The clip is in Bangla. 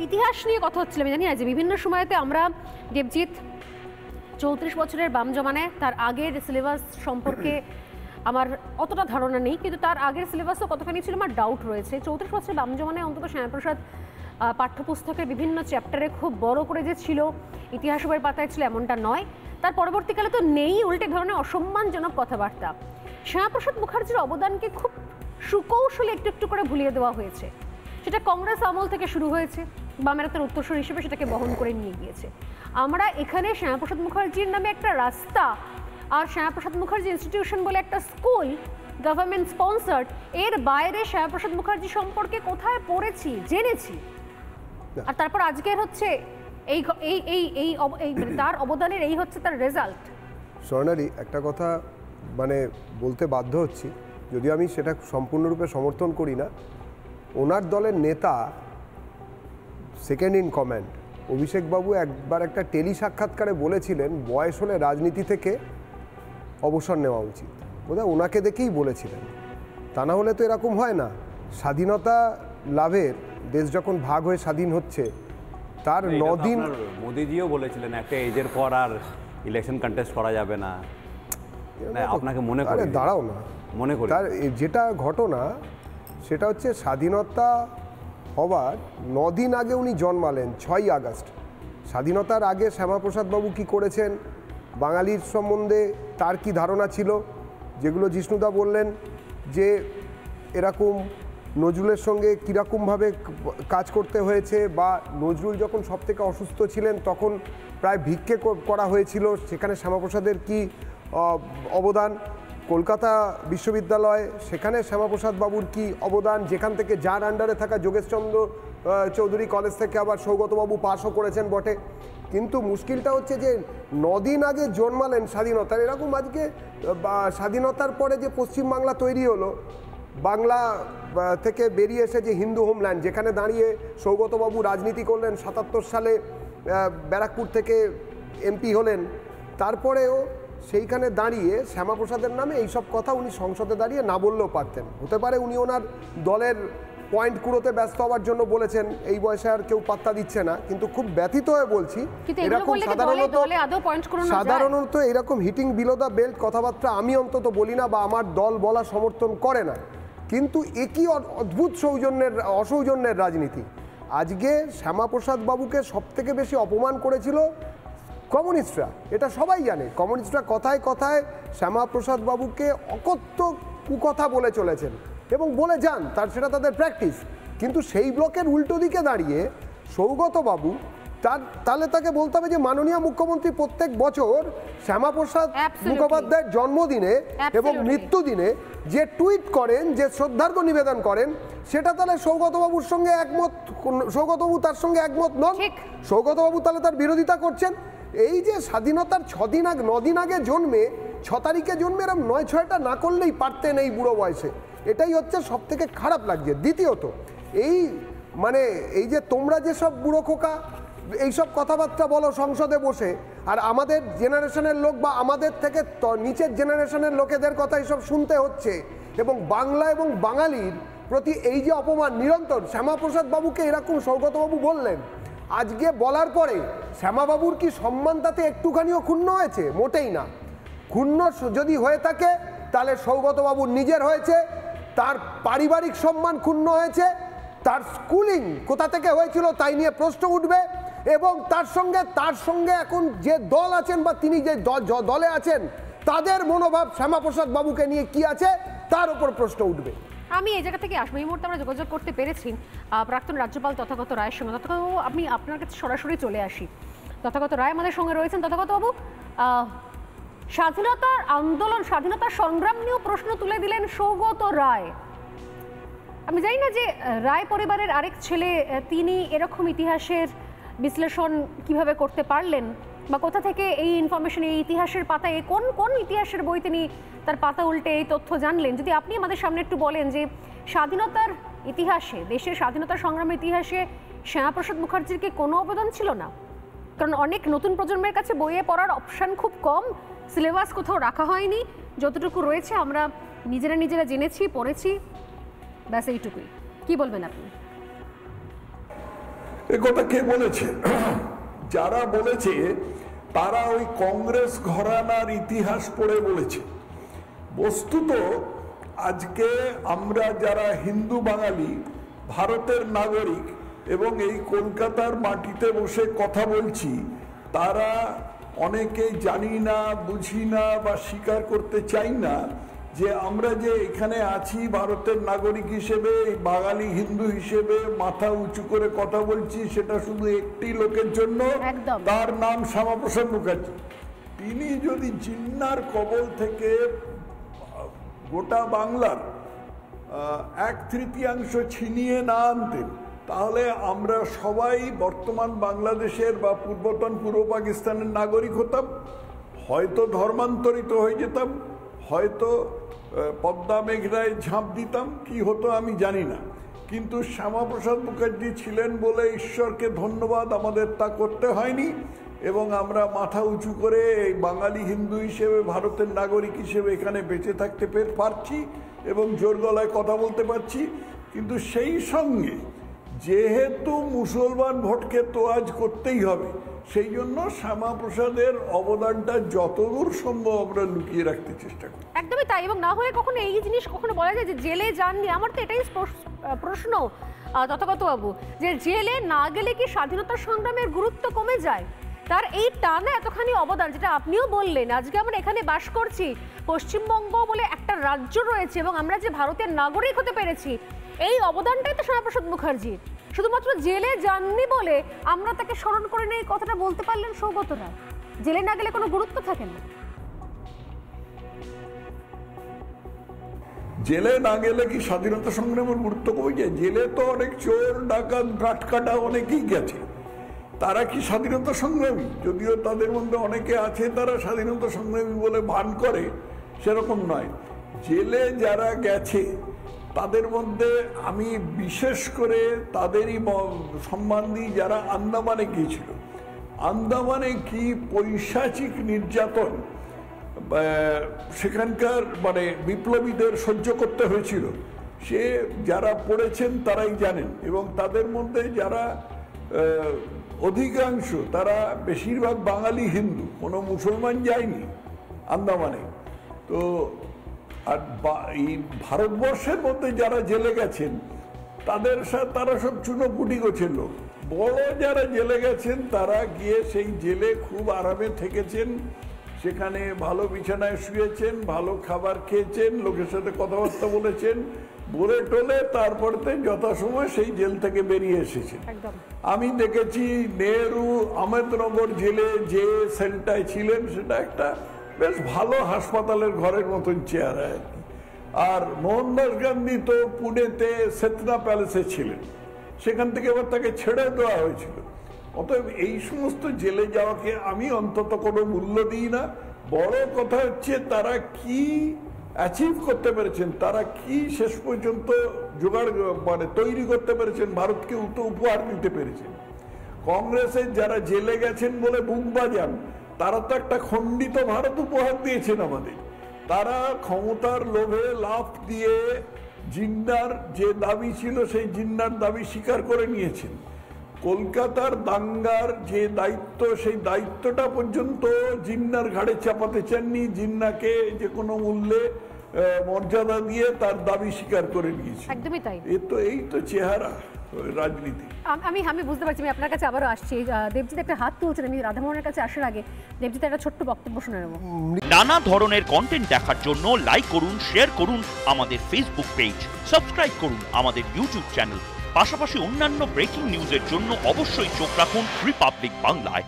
ইতিহাস নিয়ে কথা হচ্ছিল, আমি জানি না যে বিভিন্ন সময়তে আমরা দেবজিৎ 34 বছরের বাম জমানায় তার আগের সিলেবাস সম্পর্কে আমার অতটা ধারণা নেই, কিন্তু তার আগের সিলেবাসও কতখানি ছিল আমার ডাউট রয়েছে। 34 বছরের বাম জমানায় অন্তত শ্যামাপ্রসাদ পাঠ্যপুস্তকের বিভিন্ন চ্যাপ্টারে খুব বড় করে যে ছিল, ইতিহাস বইয়ের পাতায় ছিল এমনটা নয়। তার পরবর্তীকালে তো নেই, উল্টে ধরনের অসম্মানজনক কথাবার্তা। শ্যামাপ্রসাদ মুখার্জির অবদানকে খুব সুকৌশলে একটু একটু করে ভুলিয়ে দেওয়া হয়েছে। সেটা কংগ্রেস আমল থেকে শুরু হয়েছে, বামেরা তার উত্তরসূরি হিসেবে সেটাকে বহন করে নিয়ে গিয়েছে। আমরা এখানে শ্যামাপ্রসাদ মুখার্জির নামে একটা রাস্তা আর শ্যামাপ্রসাদ মুখার্জি ইনস্টিটিউশন বলে একটা স্কুল গভর্নমেন্ট স্পন্সার্ড, এর বাইরে শ্যামাপ্রসাদ মুখার্জি সম্পর্কে কোথায় পড়েছি, জেনেছি, আর তারপর আজকের হচ্ছে এই এই এই এই তার অবদানের এই হচ্ছে তার রেজাল্ট। স্বর্ণালী, একটা কথা মানে বলতে বাধ্য হচ্ছি, যদিও আমি সেটা সম্পূর্ণরূপে সমর্থন করি না। ওনার দলের নেতা সেকেন্ড ইন কমান্ড অভিষেকবাবু একবার একটা টেলি সাক্ষাৎকারে বলেছিলেন বয়স হলে রাজনীতি থেকে অবসর নেওয়া উচিত। বোধহয় ওনাকে দেখেই বলেছিলেন, তা না হলে তো এরকম হয় না। স্বাধীনতা লাভের, দেশ যখন ভাগ হয়ে স্বাধীন হচ্ছে তার 9 দিন মোদিজিও বলেছিলেন একটা এজের পর আর ইলেকশন কন্টেস্ট করা যাবে না। আপনাকে মনে করে দাঁড়াও না, মনে করি তার যেটা ঘটনা সেটা হচ্ছে স্বাধীনতা হবার 9 দিন আগে উনি জন্মালেন 6ই আগস্ট। স্বাধীনতার আগে শ্যামাপ্রসাদ বাবু কী করেছেন, বাঙালির সম্বন্ধে তার কি ধারণা ছিল, যেগুলো জিষ্ণুদা বললেন যে এরকম নজরুলের সঙ্গে কীরকমভাবে কাজ করতে হয়েছে, বা নজরুল যখন সবথেকে অসুস্থ ছিলেন তখন প্রায় ভিক্ষে করা হয়েছিল, সেখানে শ্যামাপ্রসাদের কি অবদান, কলকাতা বিশ্ববিদ্যালয় সেখানে শ্যামাপ্রসাদ বাবুর কি অবদান, যেখান থেকে যার আন্ডারে থাকা যোগেশচন্দ্র চৌধুরী কলেজ থেকে আবার সৌগতবাবু পাশও করেছেন বটে। কিন্তু মুশকিলটা হচ্ছে যে 9 দিন আগে জন্মালেন স্বাধীনতার, এরকম আজকে স্বাধীনতার পরে যে পশ্চিমবাংলা তৈরি হলো, বাংলা থেকে বেরিয়ে এসে যে হিন্দু হোমল্যান্ড, যেখানে দাঁড়িয়ে সৌগতবাবু রাজনীতি করলেন, 77 সালে ব্যারাকপুর থেকে এমপি হলেন, তারপরেও সেইখানে দাঁড়িয়ে শ্যামাপ্রসাদের নামে এইসব কথা উনি সংসদে দাঁড়িয়ে না বললেও পারতেন। হতে পারে উনি ওনার দলের পয়েন্ট কুড়োতে ব্যস্ত হওয়ার জন্য বলেছেন, এই বয়সে আর কেউ পাত্তা দিচ্ছে না। কিন্তু খুব ব্যথিত হয়ে বলছি, এরকম সাধারণত এরকম হিটিং বিলো দ্য বেল্ট কথাবার্তা আমি অন্তত বলি না, বা আমার দল বলা সমর্থন করে না। কিন্তু একই অদ্ভুত অসৌজন্যের রাজনীতি। আজকে শ্যামাপ্রসাদ বাবুকে সবথেকে বেশি অপমান করেছিল কমিউনিস্টরা, এটা সবাই জানে। কমিউনিস্টরা কথায় কথায় শ্যামাপ্রসাদ বাবুকে অকথ্য কুকথা বলে চলেছেন এবং বলে যান, সেটা তাদের প্র্যাকটিস। কিন্তু সেই ব্লকের উল্টো দিকে দাঁড়িয়ে সৌগতবাবু, তাহলে তাকে বলতে হবে যে মাননীয় মুখ্যমন্ত্রী প্রত্যেক বছর শ্যামাপ্রসাদ মুখোপাধ্যায়ের জন্মদিনে এবং মৃত্যুদিনে যে টুইট করেন, যে শ্রদ্ধার্ঘ নিবেদন করেন, সেটা তাহলে সৌগতবাবুর সঙ্গে একমত, সৌগতবাবু তার সঙ্গে একমত নন, সৌগতবাবু তাহলে তার বিরোধিতা করছেন। এই যে স্বাধীনতার 9 দিন আগে জন্মে, 6 তারিখে জন্মে এরকম 9-6টা না করলেই পারতেন এই বুড়ো বয়সে, এটাই হচ্ছে সব থেকে খারাপ লাগছে। দ্বিতীয়ত এই যে তোমরা যেসব বুড়ো খোকা এইসব কথাবার্তা বলো সংসদে বসে, আর আমাদের জেনারেশনের লোক বা আমাদের থেকে নিচের জেনারেশনের লোকেদের কথা এইসব শুনতে হচ্ছে, এবং বাংলা এবং বাঙালির প্রতি এই যে অপমান নিরন্তর। শ্যামাপ্রসাদ বাবুকে এরকম সৌগতবাবু বললেন, আজকে বলার পরে শ্যামাবাবুর কি সম্মান তাতে একটুখানিও ক্ষুণ্ণ হয়েছে? মোটেই না। ক্ষুণ্ণ যদি হয়ে থাকে তাহলে সৌগতবাবুর নিজের হয়েছে, তার পারিবারিক সম্মান ক্ষুণ্ণ হয়েছে, তার স্কুলিং কোথা থেকে হয়েছিল তাই নিয়ে প্রশ্ন উঠবে, এবং তার সঙ্গে এখন যে দল আছেন বা তিনি যে দলে আছেন তাদের মনোভাব শ্যামাপ্রসাদ বাবুকে নিয়ে কি আছে তার উপর প্রশ্ন উঠবে। আমি এই জায়গা থেকে আসবো। এই মুহূর্তে আমরা যোগাযোগ করতে পেরেছি প্রাক্তন রাজ্যপাল তথাগত রায়ের সঙ্গে। তথাগত বাবু, আমি আপনার কাছে সরাসরি চলে আসি। তথাগত রায় আমাদের সঙ্গে রয়েছেন। তথাগত বাবু, স্বাধীনতার আন্দোলন, স্বাধীনতার সংগ্রাম নিয়েও প্রশ্ন তুলে দিলেন সৌগত রায়। আমি জানি না যে রায় পরিবারের আরেক ছেলে তিনি এরকম ইতিহাসের বিশ্লেষণ কিভাবে করতে পারলেন, বা কোথা থেকে এই ইনফরমেশন, এই ইতিহাসের পাতায় কোন ইতিহাসের বই তিনি তার পাতা উল্টে এই তথ্য জানলেন। যদি আপনি আমাদের সামনে একটু বলেন যে স্বাধীনতার ইতিহাসে, দেশের স্বাধীনতা সংগ্রামের ইতিহাসে শ্যামাপ্রসাদ মুখার্জির কি কোনো অবদান ছিল না? কারণ অনেক নতুন প্রজন্মের কাছে বইয়ে পড়ার অপশান খুব কম, সিলেবাস কোথাও রাখা হয়নি, যতটুকু রয়েছে আমরা নিজেরা জেনেছি, পড়েছি, ব্যাস এইটুকুই। কি বলবেন আপনি? এ কথা কে বলেছে? যারা বলেছে তারা ওই কংগ্রেস ঘরানার ইতিহাস পড়ে বলেছে। বস্তুত আজকে আমরা যারা হিন্দু বাঙালি, ভারতের নাগরিক এবং এই কলকাতার মাটিতে বসে কথা বলছি, তারা অনেকে জানি না, বুঝি না বা স্বীকার করতে চাই না যে আমরা যে এখানে আছি ভারতের নাগরিক হিসেবে, বাঙালি হিন্দু হিসেবে মাথা উঁচু করে কথা বলছি, সেটা শুধু একটি লোকের জন্য, তার নাম শ্যামাপ্রসাদ মুখার্জি। তিনি যদি জিন্নার কবল থেকে গোটা বাংলার 1/3 ছিনিয়ে না আনতেন, তাহলে আমরা সবাই বর্তমান বাংলাদেশের বা পূর্বতন পূর্ব পাকিস্তানের নাগরিক হতাম, হয়তো ধর্মান্তরিত হয়ে যেতাম, হয়তো পদ্মা মেঘনায় ঝাঁপ দিতাম, কি হতো আমি জানি না। কিন্তু শ্যামাপ্রসাদ মুখার্জি ছিলেন বলে ঈশ্বরকে ধন্যবাদ, আমাদের তা করতে হয়নি এবং আমরা মাথা উঁচু করে এই বাঙালি হিন্দু হিসেবে, ভারতের নাগরিক হিসেবে এখানে বেঁচে থাকতে পারছি এবং জোর গলায় কথা বলতে পারছি। কিন্তু সেই সঙ্গে যেহেতু মুসলমান ভোটকে তোয়াজ করতেই হবে, সেই জন্য শ্যামাপ্রসাদের অবদানটা যতদূর সম্ভব আমরা লুকিয়ে রাখতে চেষ্টা করি। একদমই তাই। এবং না হলে কখনো এই জিনিস কখনো বলা যায় যে জেলে যাননি। আমার তো এটাই প্রশ্ন তথাগত বাবু, যে জেলে না গেলে কি স্বাধীনতা সংগ্রামের গুরুত্ব কমে যায়? তার এই টানা এতখানি অবদান, যেটা আপনিও বললেন, আজকে আমরা এখানে বাস করছি, পশ্চিমবঙ্গ বলে একটা রাজ্য রয়েছে এবং আমরা যে ভারতের নাগরিক হতে পেরেছি, এই অবদানটাই তো শ্যামাপ্রসাদ মুখার্জির। শুধুমাত্র জেলে যাননি বলে আমরা তাকে স্মরণ করে নেই, কথাটা বলতে পারলেন সৌগত রায়। জেলে না গেলে কোনো গুরুত্ব থাকে না। জেলে না গেলে কি স্বাধীনতা সংগ্রামের গুরুত্ব কমে যায়? জেলে তো অনেক চোর, ডাকাত, গাঁটকাটা অনেকেই গেছে, তারা কি স্বাধীনতা সংগ্রামী? যদিও তাদের মধ্যে অনেকে আছে তারা স্বাধীনতা সংগ্রামী বলে ভান করে, সেরকম নয়। জেলে যারা গেছে তাদের মধ্যে আমি বিশেষ করে তাদেরই সম্মান দিই যারা আন্দামানে গিয়েছিল। আন্দামানে কি পৈশাচিক নির্যাতন সেখানকার বিপ্লবীদের সহ্য করতে হয়েছিল, সে যারা পড়েছেন তারাই জানেন। এবং তাদের মধ্যে যারা অধিকাংশ, তারা বেশিরভাগ বাঙালি হিন্দু, কোনো মুসলমান যায়নি আন্দামানে। তো আর এই ভারতবর্ষের মধ্যে যারা জেলে গেছেন তারা সব চুনোপুটি গোছের লোক। বড় যারা জেলে গেছেন তারা গিয়ে সেই জেলে খুব আরামে থেকেছেন, সেখানে ভালো বিছানায় শুয়েছেন, ভালো খাবার খেয়েছেন, লোকের সাথে কথাবার্তা বলেছেন, বলে টোলে তারপরে যথাসময় সেই জেল থেকে বেরিয়ে এসেছেন। আমি দেখেছি নেহরু আহমেদনগর জেলে যে সেলটায় ছিলেন সেটা একটা বেশ ভালো হাসপাতালের ঘরের মতন চেহারা আর কি। আর মোহনদাস গান্ধী তো পুনেতে সেতনা প্যালেসে ছিলেন, সেখান থেকে এবার তাকে ছেড়ে দেওয়া হয়েছিল। অতএব এই সমস্ত জেলে যাওয়াকে আমি অন্তত কোনো মূল্য দিই না। বড় কথা হচ্ছে তারা কি অ্যাচিভ করতে পেরেছেন, তারা কি শেষ পর্যন্ত জোগাড় তৈরি করতে পেরেছেন, ভারতকে উপহার দিতে পেরেছেন। কংগ্রেসের যারা জেলে গেছেন বলে বুক বাজান, তারা তো একটা খণ্ডিত ভারত উপহার দিয়েছেন আমাদের। তারা ক্ষমতার লোভে লাফ দিয়ে জিন্নার যে দাবি ছিল সেই জিন্নার দাবি স্বীকার করে নিয়েছেন। কলকাতার দাঙ্গার যে দায়িত্ব, সেই দায়িত্বটা পর্যন্ত জিন্নার ঘাড়ে চাপাতে চাননি। জিন্নাকে যে কোনো মূল্যে মর্যাদা দিয়ে তার দাবি স্বীকার করে নিয়েছে। একদমই তাই। এই তো চেহারা রাজনীতি। আমি বুঝতে পারছি। আমি আপনার কাছে আবারও আসছি। দেবজিৎ একটা হাত তুলছেন, আমি রাধামোহনের কাছে আসার আগে দেবজিৎ একটা ছোট্ট বক্তব্য শুনে নেব। নানা ধরনের কন্টেন্ট দেখার জন্য লাইক করুন, শেয়ার করুন আমাদের ফেসবুক পেজ, সাবস্ক্রাইব করুন আমাদের ইউটিউব চ্যানেল। পাশাপাশি অন্যান্য ব্রেকিং নিউজের জন্য অবশ্যই চোখ রাখুন রিপাবলিক বাংলায়।